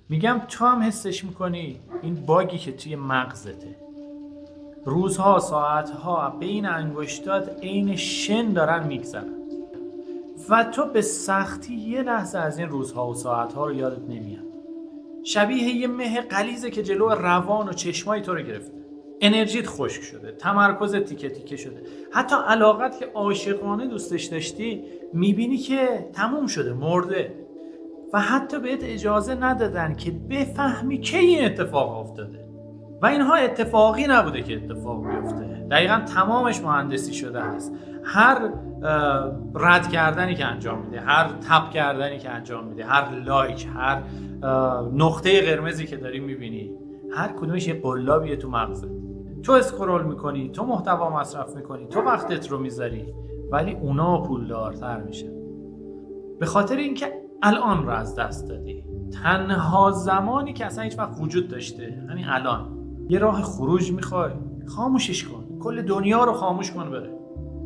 میگم تو هم حسش میکنی؟ این باگی که توی مغزته، روزها ساعتها بین انگشتات عین شن دارن میگذرن و تو به سختی یه لحظه از این روزها و ساعتها رو یادت نمیاد. شبیه یه مه غلیظه که جلو روان و چشمای تو رو گرفته. انرژیت خشک شده، تمرکزت تیکه تیکه شده، حتی علاقت که عاشقانه دوستش داشتی میبینی که تموم شده، مرده و حتی بهت اجازه ندادن که بفهمی کی این اتفاق افتاده. و اینها اتفاقی نبوده که اتفاق بیفته، دقیقا تمامش مهندسی شده است. هر رد کردنی که انجام میده، هر تپ کردنی که انجام میده، هر لایک، هر نقطه قرمزی که داری میبینی، هر کدومش یه قلابیه تو مغزت. تو اسکرول میکنی، تو محتوا مصرف میکنی، تو وقتت رو میذاری، ولی اونا پولدارتر میشن به خاطر اینکه الان رو از دست دادی. تنها زمانی که اصلا هیچ وقت وجود داشته همین الان. یه راه خروج میخوای؟ خاموشش کن، کل دنیا رو خاموش کن، بره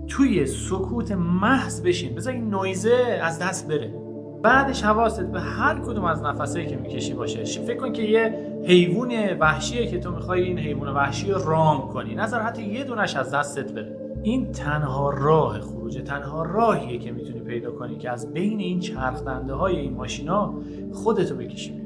توی سکوت محض بشین، بذار این نویزه از دست بره. بعدش حواست به هر کدوم از نفسایی که میکشی باشه. فکر کن که یه حیوان وحشیه که تو میخوای این حیوان وحشی رو رام کنی، نذار حتی یه دونش از دستت بره. این تنها راه خروجه، تنها راهیه که میتونی پیدا کنی که از بین این چرخ دنده های این ماشینا خودتو بکشی.